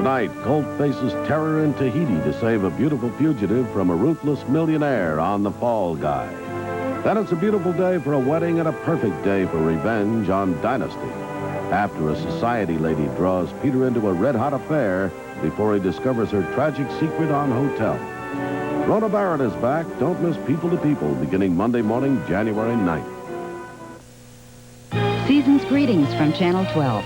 Tonight, Colt faces terror in Tahiti to save a beautiful fugitive from a ruthless millionaire on The Fall Guy. Then it's a beautiful day for a wedding and a perfect day for revenge on Dynasty. After a society lady draws Peter into a red-hot affair before he discovers her tragic secret on Hotel. Rhoda Barrett is back. Don't miss People to People, beginning Monday morning, January 9th. Season's greetings from Channel 12.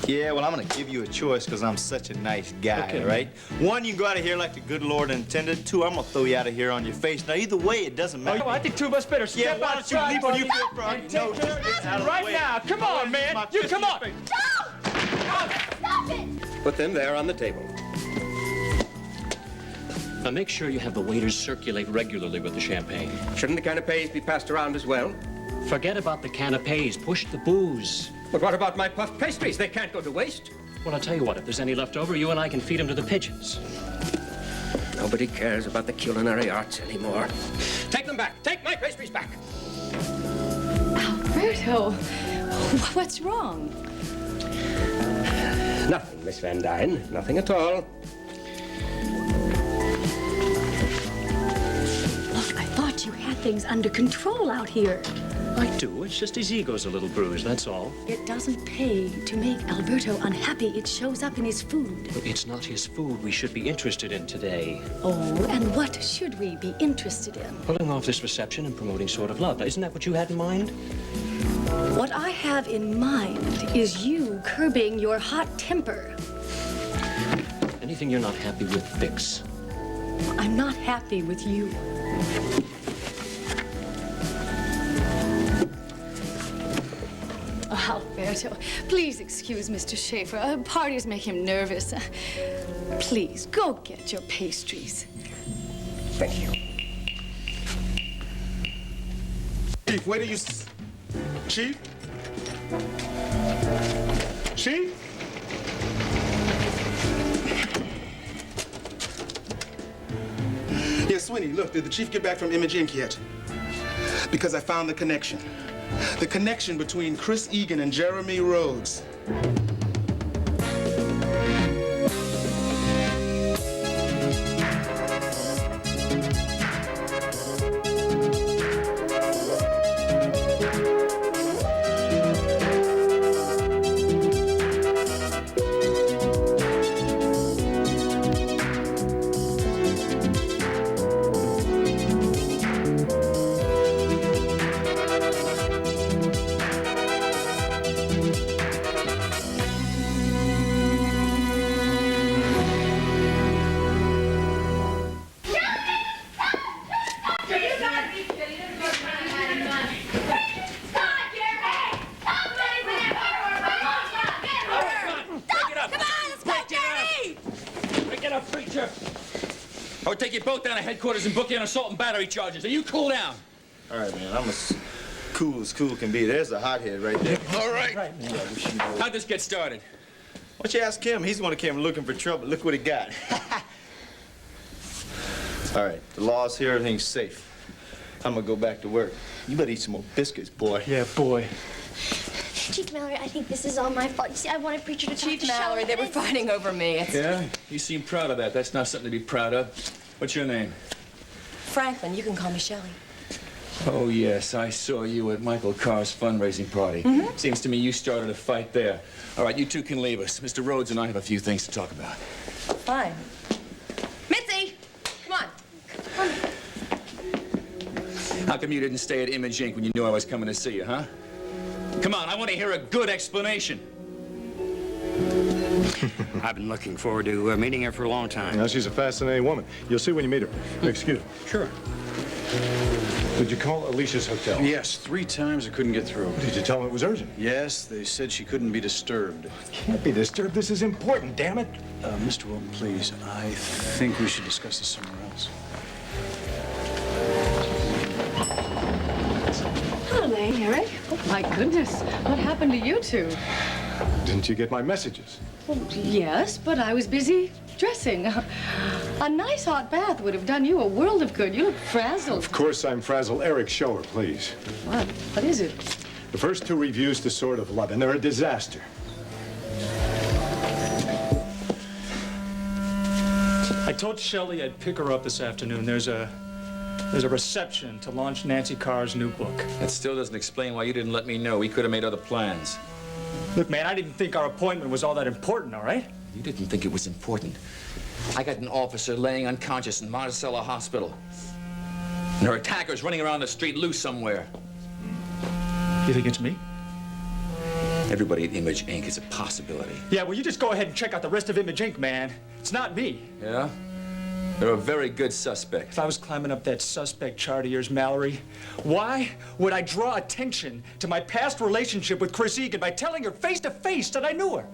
Yeah, well, I'm going to give you a choice because I'm such a nice guy, okay, right? One, you can go out of here like the good Lord intended. Two, I'm going to throw you out of here on your face. Now, either way, it doesn't matter. Oh, I think two of us better step why don't you leave when you feel frog? No, just right now. Come on, man. You come on. No! Stop it! Put them there on the table. Now, make sure you have the waiters circulate regularly with the champagne. Shouldn't the canapes be passed around as well? Forget about the canapes. Push the booze. But what about my puff pastries? They can't go to waste. Well, I'll tell you what. If there's any left over, you and I can feed them to the pigeons. Nobody cares about the culinary arts anymore. Take them back. Take my pastries back. Alberto, what's wrong? Nothing, Miss Van Dyne. Nothing at all. Look, I thought you had things under control out here. I do. It's just his ego's a little bruised, that's all. It doesn't pay to make Alberto unhappy. It shows up in his food. It's not his food we should be interested in today. Oh, and what should we be interested in? Pulling off this reception and promoting Sort of Love. Now, isn't that what you had in mind? What I have in mind is you curbing your hot temper. Anything you're not happy with, fix. I'm not happy with you. Oh, Alberto, please excuse Mr. Schaefer. Parties make him nervous. Please, go get your pastries. Thank you. Chief, wait till you... Chief? Chief? Yeah, Sweeney, look, did the chief get back from Image Inc. yet? Because I found the connection. The connection between Chris Egan and Jeremy Rhodes. I would take you both down to headquarters and book you on assault and battery charges. Now, you cool down. All right, man. I'm as cool can be. There's a hothead right there. All right. How'd this get started? Why don't you ask him? He's the one who came looking for trouble. Look what he got. All right. The law's here. Everything's safe. I'm gonna go back to work. You better eat some more biscuits, boy. Yeah, boy. Chief Mallory, I think this is all my fault. You see, I wanted Preacher to talk Chief to Mallory, Shelley. they were fighting over me. Yeah? You seem proud of that. That's not something to be proud of. What's your name? Franklin, you can call me Shelley. Oh, yes. I saw you at Michael Carr's fundraising party. Seems to me you started a fight there. All right, you two can leave us. Mr. Rhodes and I have a few things to talk about. Fine. Mitzi! Come on. How come you didn't stay at Image Inc. when you knew I was coming to see you, huh? Come on, I want to hear a good explanation. I've been looking forward to meeting her for a long time. Well, she's a fascinating woman. You'll see when you meet her. Excuse me. Sure. Did you call Alicia's hotel? Yes, 3 times I couldn't get through. Did you tell them it was urgent? Yes, they said she couldn't be disturbed. Can't be disturbed. This is important, damn it. Mr. Wilton, please, I think we should discuss this somewhere else. Hello, Eric. Oh, my goodness. What happened to you two? Didn't you get my messages? Well, yes, but I was busy dressing. A nice hot bath would have done you a world of good. You look frazzled. Of course I'm frazzled. Eric, show her, please. What? What is it? The first 2 reviews to Sort of Love, and they're a disaster. told Shelley I'd pick her up this afternoon. There's a reception to launch Nancy Carr's new book. That still doesn't explain why you didn't let me know. We could have made other plans. Look, man, I didn't think our appointment was all that important, all right? You didn't think it was important. I got an officer laying unconscious in Monticello Hospital. And there are attackers running around the street loose somewhere. You think it's me? Everybody at Image Inc. is a possibility. Yeah, well, you just go ahead and check out the rest of Image Inc., man. It's not me. Yeah? They're a very good suspect. If I was climbing up that suspect chart of yours, Mallory, why would I draw attention to my past relationship with Chris Egan by telling her face to face that I knew her?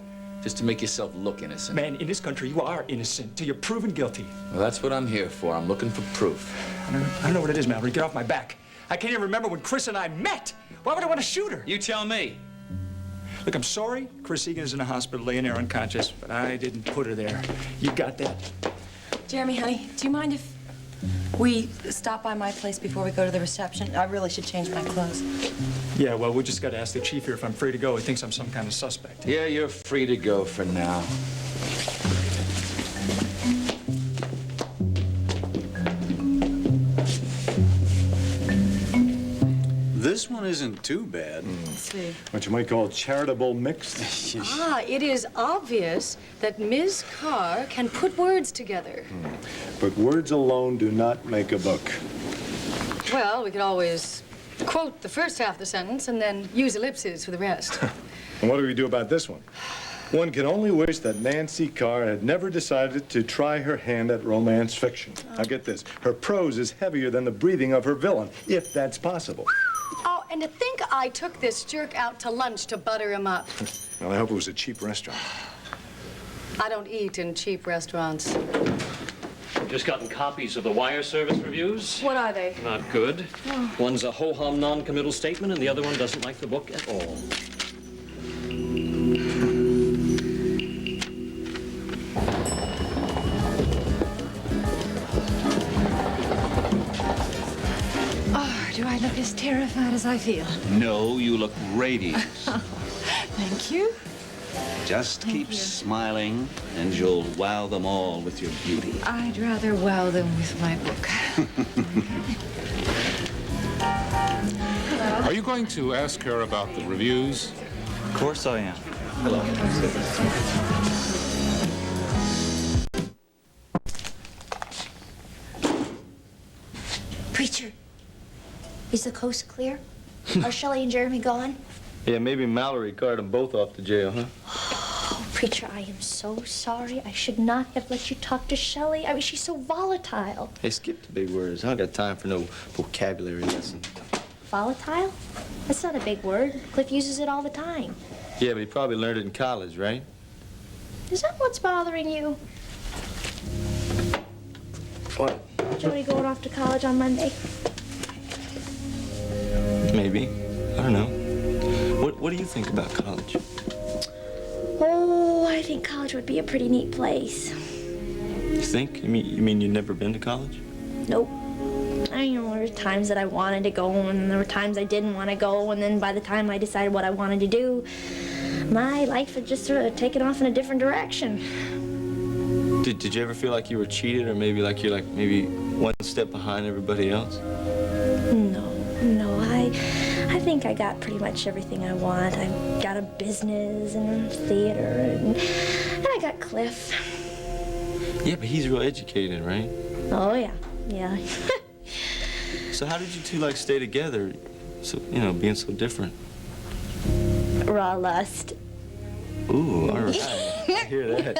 Just to make yourself look innocent. Man, in this country, you are innocent till you're proven guilty. Well, that's what I'm here for. I'm looking for proof. I don't know what it is, Mallory. Get off my back. I can't even remember when Chris and I met. Why would I want to shoot her? You tell me. Look, I'm sorry Chris Egan is in a hospital laying there unconscious, but I didn't put her there. You got that? Jeremy, honey, do you mind if we stop by my place before we go to the reception? I really should change my clothes. Yeah, well, we just got to ask the chief here if I'm free to go. He thinks I'm some kind of suspect. Yeah, you're free to go for now. This one isn't too bad. Let's see. What you might call charitable mixed. It is obvious that Ms. Carr can put words together. But words alone do not make a book. Well, we could always quote the first half of the sentence and then use ellipses for the rest. And what do we do about this one? One can only wish that Nancy Carr had never decided to try her hand at romance fiction. Now get this, her prose is heavier than the breathing of her villain, if that's possible. Oh, and to think I took this jerk out to lunch to butter him up. Well, I hope it was a cheap restaurant. I don't eat in cheap restaurants. Just gotten copies of the wire service reviews. What are they? Not good. One's a ho-hum non-committal statement, and the other one doesn't like the book at all. Do I look as terrified as I feel? No, you look radiant. Thank you. Just keep smiling, and you'll wow them all with your beauty. I'd rather wow them with my book. Are you going to ask her about the reviews? Of course I am. Hello. Preacher, is the coast clear? Are Shelley and Jeremy gone? Yeah, maybe Mallory carted them both off to jail, huh? Oh, Preacher, I am so sorry. I should not have let you talk to Shelley. I mean, she's so volatile. Hey, skip the big words. I don't got time for no vocabulary lesson. Volatile? That's not a big word. Cliff uses it all the time. Yeah, but he probably learned it in college, right? Is that what's bothering you? What? Jody going off to college on Monday? Maybe. I don't know. What do you think about college? Oh, I think college would be a pretty neat place. You think? You mean you've never been to college? Nope. I know there were times that I wanted to go, and there were times I didn't want to go, and then by the time I decided what I wanted to do, my life had just sort of taken off in a different direction. Did you ever feel like you were cheated, or maybe like you're maybe one step behind everybody else? No, I think I got pretty much everything I want. I got a business and theater, and I got Cliff. Yeah, but he's real educated, right? Oh, yeah. So how did you two stay together? So, being so different. Raw lust. Ooh, all right. I hear that.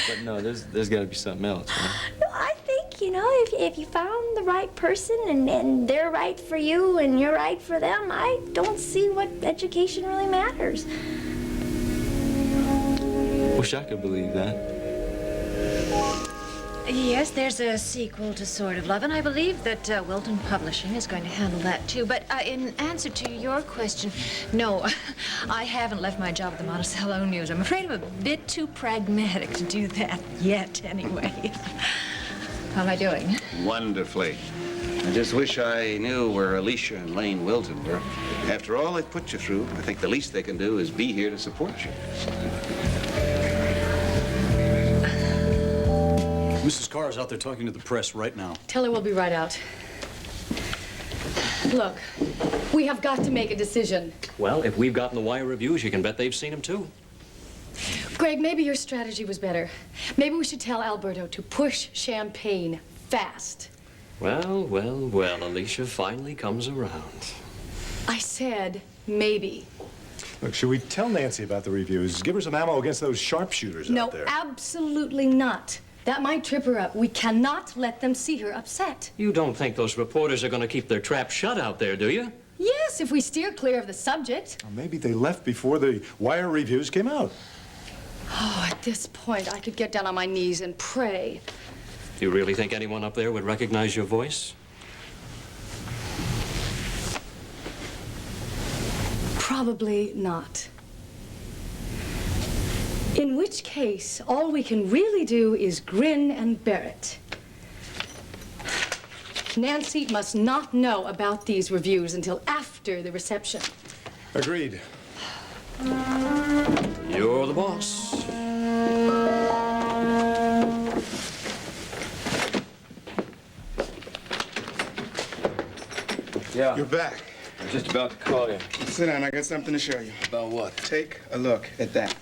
But no, there's got to be something else, right? No, I think, if you found the right person and they're right for you and you're right for them, I don't see what education really matters. Wish I could believe that. Yes, there's a sequel to Sword of Love, and I believe that Wilton Publishing is going to handle that, too. But in answer to your question, no, I haven't left my job at the Monticello News. I'm afraid I'm a bit too pragmatic to do that yet, anyway. How am I doing? Wonderfully. I just wish I knew where Alicia and Lane Wilton were. After all they've put you through, I think the least they can do is be here to support you. Mrs. Carr is out there talking to the press right now. Tell her we'll be right out. Look, we have got to make a decision. Well, if we've gotten the wire reviews, you can bet they've seen them too. Greg, maybe your strategy was better. Maybe we should tell Alberto to push Champagne fast. Well, Alicia finally comes around. I said maybe. Look, should we tell Nancy about the reviews? Give her some ammo against those sharpshooters out there. No, absolutely not. That might trip her up. We cannot let them see her upset. You don't think those reporters are going to keep their trap shut out there, do you? Yes, if we steer clear of the subject. Or maybe they left before the wire reviews came out. Oh, at this point, I could get down on my knees and pray. Do you really think anyone up there would recognize your voice? Probably not. In which case, all we can really do is grin and bear it. Nancy must not know about these reviews until after the reception. Agreed. You're the boss. Yeah. You're back. I was just about to call you. Sit down, I got something to show you. About what? Take a look at that.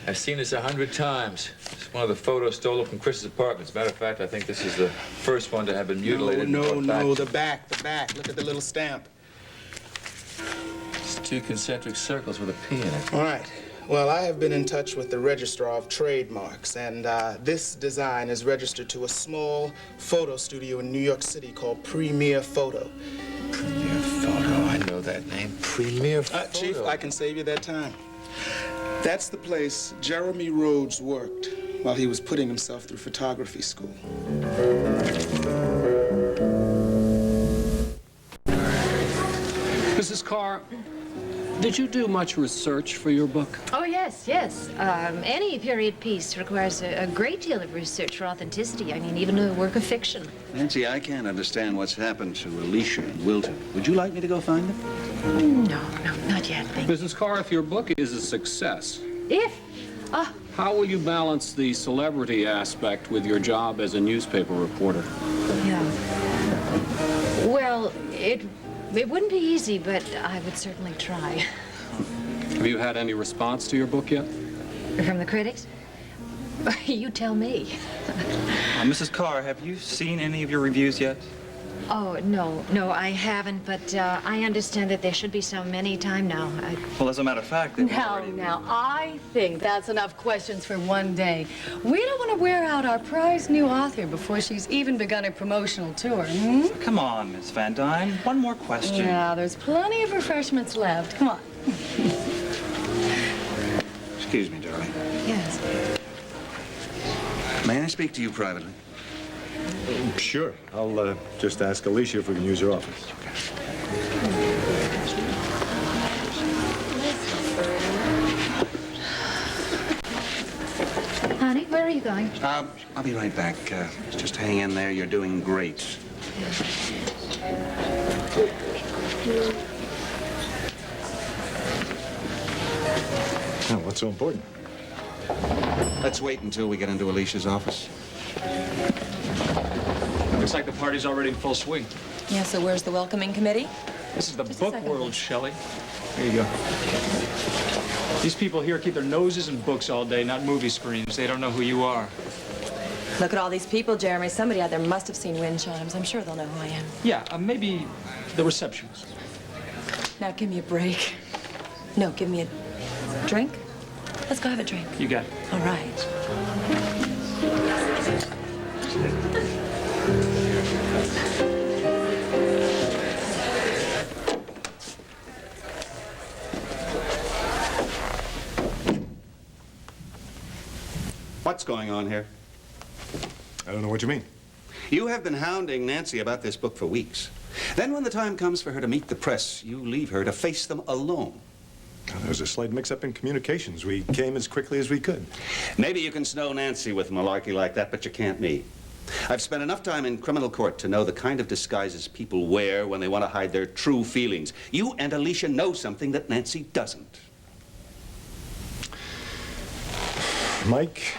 I've seen this 100 times. It's one of the photos stolen from Chris's apartment. As a matter of fact, I think this is the first one to have been mutilated. No, the back. Look at the little stamp. It's 2 concentric circles with a P in it. All right. Well, I have been in touch with the Registrar of Trademarks, and this design is registered to a small photo studio in New York City called Premier Photo. Premier Photo, I know that name. Premier Photo. Chief, I can save you that time. That's the place Jeremy Rhodes worked while he was putting himself through photography school. Mrs. Carr, did you do much research for your book? Oh, yes. Any period piece requires a great deal of research for authenticity. I mean, even a work of fiction. Nancy, I can't understand what's happened to Alicia and Wilton. Would you like me to go find them? No, not yet. Thank you. Mrs. Carr, if your book is a success, If? how will you balance the celebrity aspect with your job as a newspaper reporter? Yeah. Well, it wouldn't be easy, but I would certainly try. Have you had any response to your book yet? From the critics? You tell me. Mrs. Carr, have you seen any of your reviews yet? Oh, no, I haven't, but I understand that there should be so many time now. Well, as a matter of fact, Now, I think that's enough questions for one day. We don't want to wear out our prized new author before she's even begun her promotional tour. Hmm? Come on, Miss Van Dyne. One more question. Yeah, there's plenty of refreshments left. Come on. Excuse me, darling. Yes. May I speak to you privately? Sure. I'll just ask Alicia if we can use her office. Honey, where are you going? I'll be right back. Just hang in there. You're doing great. Oh, what's so important? Let's wait until we get into Alicia's office. Looks like the party's already in full swing. Yeah, so where's the welcoming committee? This is the book world, Shelley. There you go. These people here keep their noses in books all day, not movie screens. They don't know who you are. Look at all these people, Jeremy. Somebody out there must have seen wind chimes. I'm sure they'll know who I am. Yeah, maybe the receptionist. Now give me a break. No, give me a drink. Let's go have a drink. You got it. All right. What's going on here? I don't know what you mean. You have been hounding Nancy about this book for weeks. Then when the time comes for her to meet the press, you leave her to face them alone. Well, there was a slight mix-up in communications. We came as quickly as we could. Maybe you can snow Nancy with malarkey like that, but you can't me. I've spent enough time in criminal court to know the kind of disguises people wear when they want to hide their true feelings. You and Alicia know something that Nancy doesn't. Mike,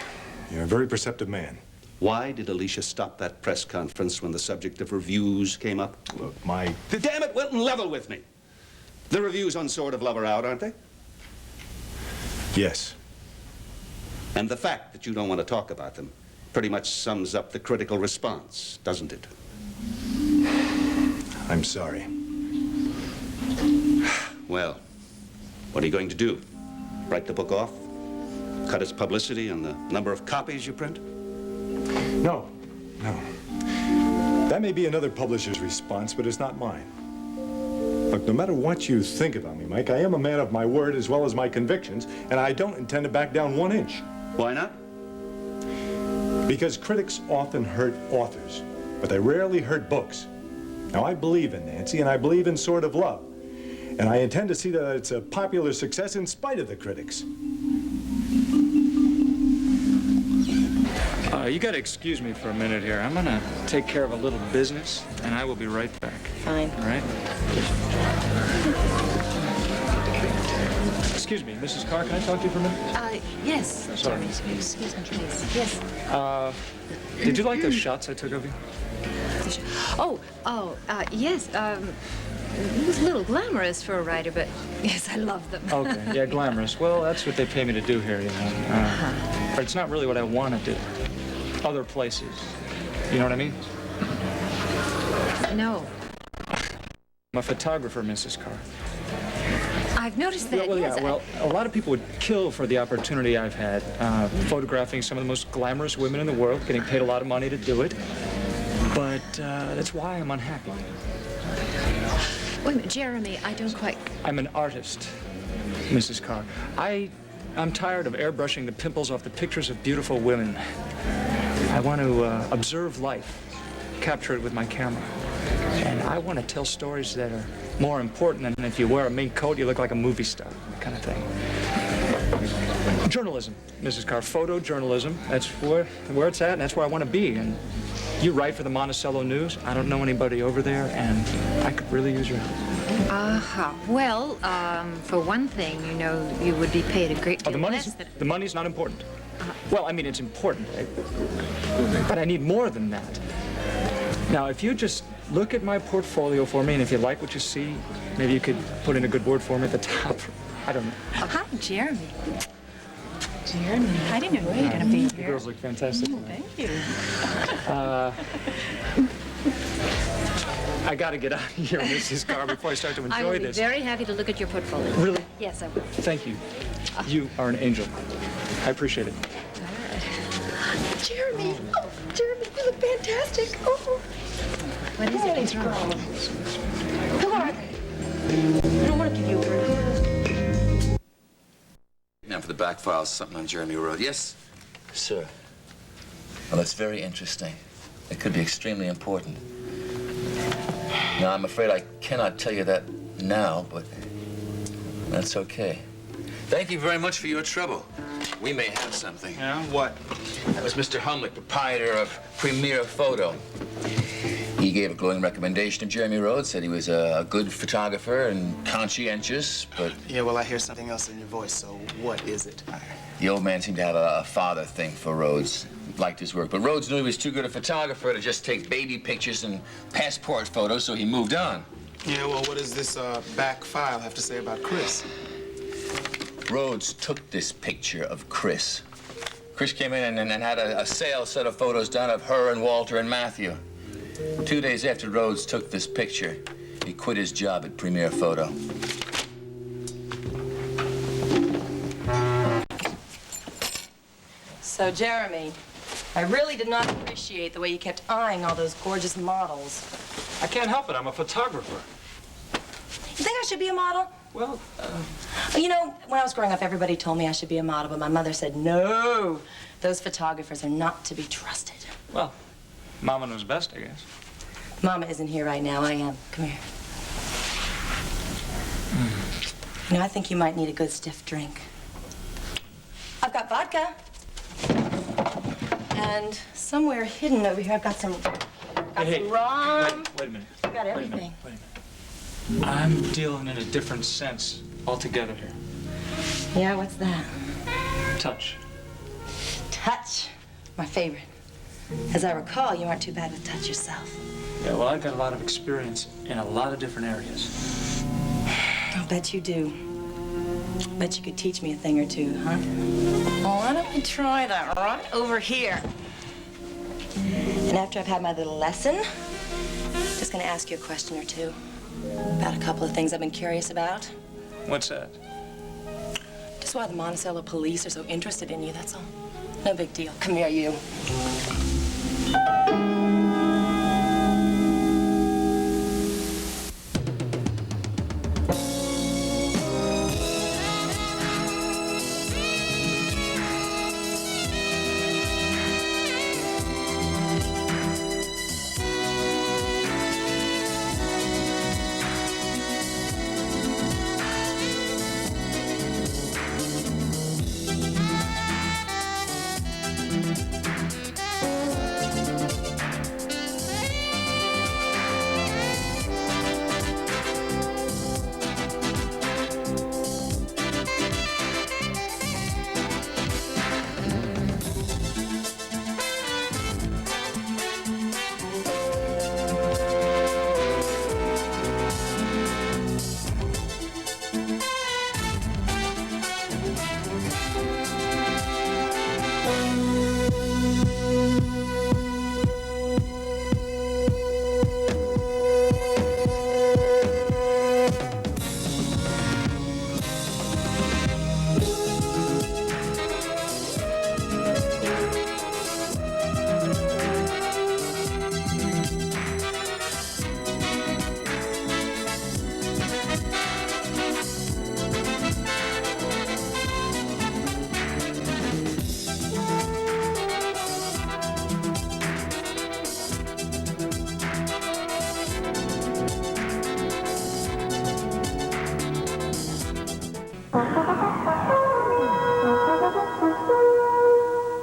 you're a very perceptive man. Why did Alicia stop that press conference when the subject of reviews came up? Look, Mike... Damn it, Wilton, level with me. The reviews on Sword of Love are out, aren't they? Yes. And the fact that you don't want to talk about them pretty much sums up the critical response, doesn't it? I'm sorry. Well, what are you going to do? Write the book off? Cut its publicity and the number of copies you print? No. That may be another publisher's response, but it's not mine. Look, no matter what you think about me, Mike, I am a man of my word as well as my convictions, and I don't intend to back down 1 inch. Why not? Because critics often hurt authors, but they rarely hurt books. Now, I believe in Nancy, and I believe in Sword of Love, and I intend to see that it's a popular success in spite of the critics. You gotta excuse me for a minute here. I'm gonna take care of a little business, and I will be right back. Fine. All right? Excuse me, Mrs. Carr, can I talk to you for a minute? Yes. Sorry. Excuse me, please. Yes. Did you like those shots I took of you? Yes. It was a little glamorous for a writer, but yes, I love them. Okay, yeah, glamorous. Well, that's what they pay me to do here, you know. But it's not really what I want to do. Other places. You know what I mean? No. I'm a photographer, Mrs. Carr. I've noticed that. Well, a lot of people would kill for the opportunity I've had, photographing some of the most glamorous women in the world, getting paid a lot of money to do it. But that's why I'm unhappy. Wait a minute, Jeremy, I don't quite... I'm an artist, Mrs. Carr. I'm tired of airbrushing the pimples off the pictures of beautiful women. I want to observe life, capture it with my camera. And I want to tell stories that are more important than if you wear a mink coat, you look like a movie star, that kind of thing. Journalism, Mrs. Carr, photojournalism. That's where it's at, and that's where I want to be. And you write for the Monticello News. I don't know anybody over there, and I could really use your help. Well, for one thing, you know, you would be paid a great deal less than... The money's not important. Well, I mean, it's important, but I need more than that. Now, if you just look at my portfolio for me, and if you like what you see, maybe you could put in a good word for me at the top. I don't know. Hi, Jeremy. Jeremy, I didn't know you were going to be You here. girls look fantastic. Thank you. I got to get out of here, Mrs. Carr, before I start to I enjoy will be this. very happy to look at your portfolio. Really? Yes, I will. Thank you. You are an angel. I appreciate it. Jeremy, you look fantastic. Oh. What is it? What's wrong? Who are they? I don't want to give you a word. Now for the back files, something on Jeremy Road. Yes, sir. Well, that's very interesting. It could be extremely important. Now, I'm afraid I cannot tell you that now, but that's okay. Thank you very much for your trouble. We may have something. Yeah, what? That was Mr. Humlick, proprietor of Premier Photo. He gave a glowing recommendation of Jeremy Rhodes, said he was a good photographer and conscientious, but... Yeah, well, I hear something else in your voice, so what is it? The old man seemed to have a father thing for Rhodes. Liked his work, but Rhodes knew he was too good a photographer to just take baby pictures and passport photos, so he moved on. Yeah, well, what does this back file have to say about Chris? Rhodes took this picture of Chris. Chris came in and had a sale set of photos done of her and Walter and Matthew. 2 days after Rhodes took this picture, he quit his job at Premier Photo. So, Jeremy, I really did not appreciate the way you kept eyeing all those gorgeous models. I can't help it. I'm a photographer. You think I should be a model? Well, You know, when I was growing up, everybody told me I should be a model, but my mother said, no, those photographers are not to be trusted. well, Mama knows best, I guess. Mama isn't here right now. I am. Come here. You know, I think you might need a good stiff drink. I've got vodka. And somewhere hidden over here, I've got some rum. Wait a minute. I've got everything. Wait a minute. I'm dealing in a different sense altogether here. Yeah, what's that? Touch. Touch. My favorite. As I recall, you aren't too bad with touch yourself. Yeah, well, I've got a lot of experience in a lot of different areas. I'll bet you do. Bet you could teach me a thing or two, huh? Well, why don't we try that right over here? And after I've had my little lesson, just gonna ask you a question or two about a couple of things I've been curious about. What's that? Just why the Monticello police are so interested in you, that's all. No big deal. Come here, you.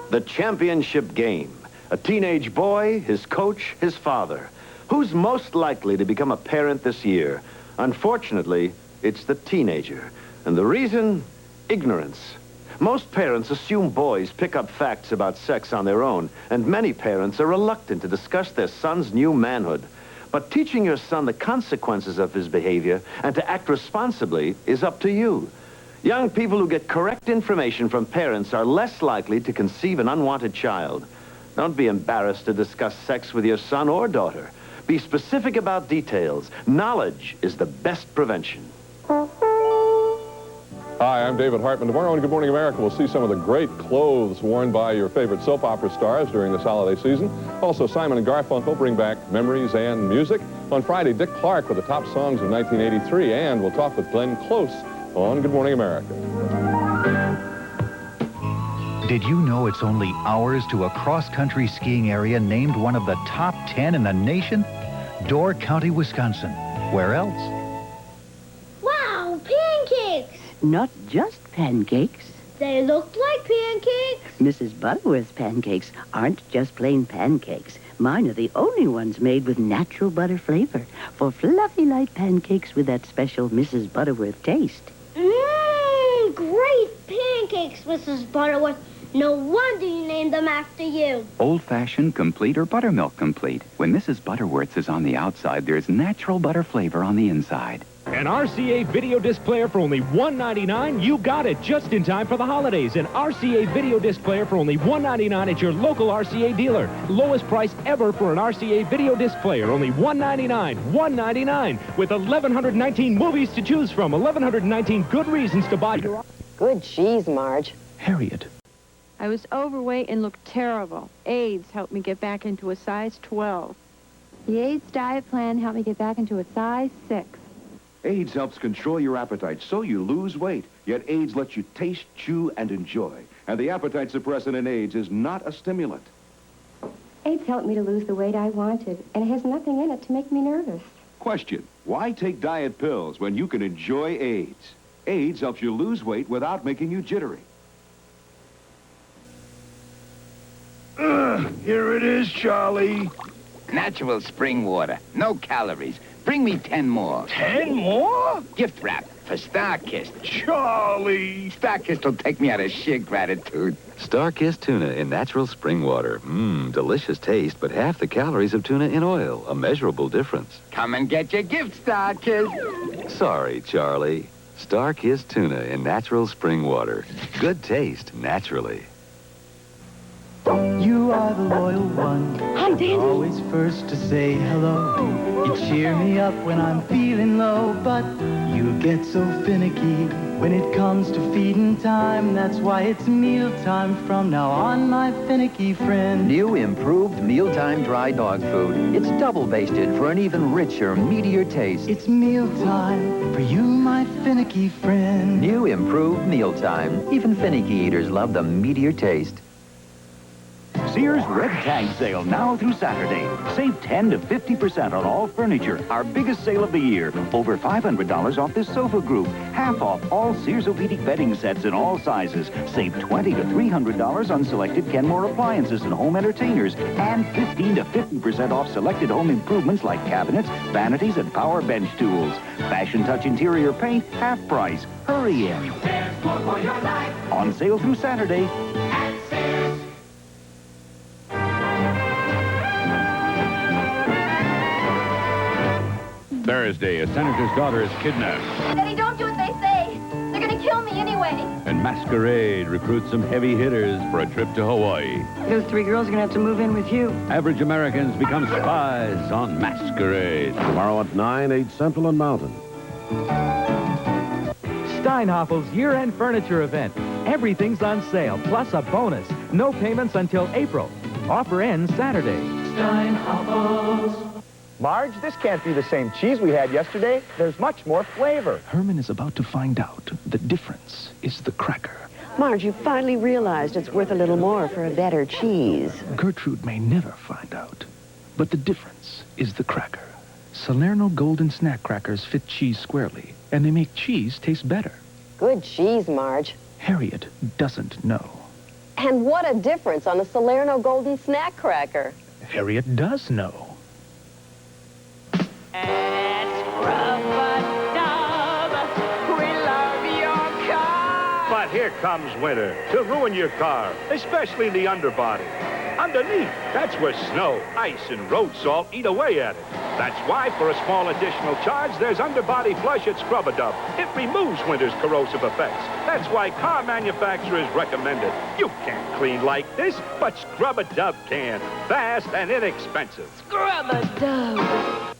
The championship game. A teenage boy, his coach, his father. Who's most likely to become a parent this year? Unfortunately, it's the teenager. And the reason? Ignorance. Most parents assume boys pick up facts about sex on their own, and many parents are reluctant to discuss their son's new manhood. But teaching your son the consequences of his behavior and to act responsibly is up to you. Young people who get correct information from parents are less likely to conceive an unwanted child. Don't be embarrassed to discuss sex with your son or daughter. Be specific about details. Knowledge is the best prevention. Hi, I'm David Hartman. Tomorrow on Good Morning America, we'll see some of the great clothes worn by your favorite soap opera stars during this holiday season. Also, Simon and Garfunkel bring back memories and music. On Friday, Dick Clark with the top songs of 1983, and we'll talk with Glenn Close on Good Morning America. Did you know it's only hours to a cross-country skiing area named one of the top 10 in the nation? Door County, Wisconsin. Where else? Wow, pancakes! Not just pancakes. They look like pancakes. Mrs. Butterworth's pancakes aren't just plain pancakes. Mine are the only ones made with natural butter flavor for fluffy light pancakes with that special Mrs. Butterworth taste. Mmm, great pancakes, Mrs. Butterworth. No wonder you named them after you. Old-fashioned complete or buttermilk complete. When Mrs. Butterworth's is on the outside, there's natural butter flavor on the inside. An RCA video disc player for only $1.99. You got it just in time for the holidays. An RCA video disc player for only $1.99 at your local RCA dealer. Lowest price ever for an RCA video disc player. Only $1.99. $1.99 with 1,119 movies to choose from. 1,119 good reasons to buy your... Good cheese, Marge. Harriet. I was overweight and looked terrible. AIDS helped me get back into a size 12. The AIDS diet plan helped me get back into a size 6. AIDS helps control your appetite so you lose weight, yet AIDS lets you taste, chew, and enjoy. And the appetite suppressant in AIDS is not a stimulant. AIDS helped me to lose the weight I wanted, and it has nothing in it to make me nervous. Question, why take diet pills when you can enjoy AIDS? AIDS helps you lose weight without making you jittery. Here it is, Charlie. Natural spring water. No calories. Bring me 10 more. 10 more? Gift wrap. for StarKist. Charlie! StarKist will take me out of sheer gratitude. StarKist tuna in natural spring water. Mmm, delicious taste, but half the calories of tuna in oil. A measurable difference. Come and get your gift, StarKist. Sorry, Charlie. StarKist tuna in natural spring water. Good taste, naturally. You are the loyal one. Hi, Dandy. Always first to say hello. You cheer me up when I'm feeling low, but you get so finicky when it comes to feeding time. That's why it's mealtime from now on, my finicky friend. New improved mealtime dry dog food. It's double basted for an even richer, meatier taste. It's mealtime for you, my finicky friend. New improved mealtime. Even finicky eaters love the meatier taste. Sears Red Tag Sale now through Saturday. Save 10 to 50% on all furniture. Our biggest sale of the year. Over $500 off this sofa group. Half off all Sears Orthopedic bedding sets in all sizes. Save $20 to $300 on selected Kenmore appliances and home entertainers. And 15 to 50% off selected home improvements like cabinets, vanities, and power bench tools. Fashion Touch interior paint, half price. Hurry in. On sale through Saturday. Thursday, a senator's daughter is kidnapped. Daddy, don't do what they say. They're gonna kill me anyway. And Masquerade recruits some heavy hitters for a trip to Hawaii. Those three girls are gonna have to move in with you. Average Americans become spies on Masquerade. Tomorrow at 9, 8 Central and Mountain. Steinhoffel's year-end furniture event. Everything's on sale, plus a bonus. No payments until April. Offer ends Saturday. Steinhoffel's. Marge, this can't be the same cheese we had yesterday. There's much more flavor. Herman is about to find out the difference is the cracker. Marge, you finally realized it's worth a little more for a better cheese. Gertrude may never find out, but the difference is the cracker. Salerno Golden Snack Crackers fit cheese squarely, and they make cheese taste better. Good cheese, Marge. Harriet doesn't know. And what a difference on a Salerno Golden Snack Cracker. Harriet does know. But here comes winter to ruin your car, especially the underbody. Underneath, that's where snow, ice, and road salt eat away at it. That's why, for a small additional charge, there's Underbody Flush at Scrub-A-Dub. It removes winter's corrosive effects. That's why car manufacturers recommend it. You can't clean like this, but Scrub-A-Dub can. Fast and inexpensive. Scrub-A-Dub.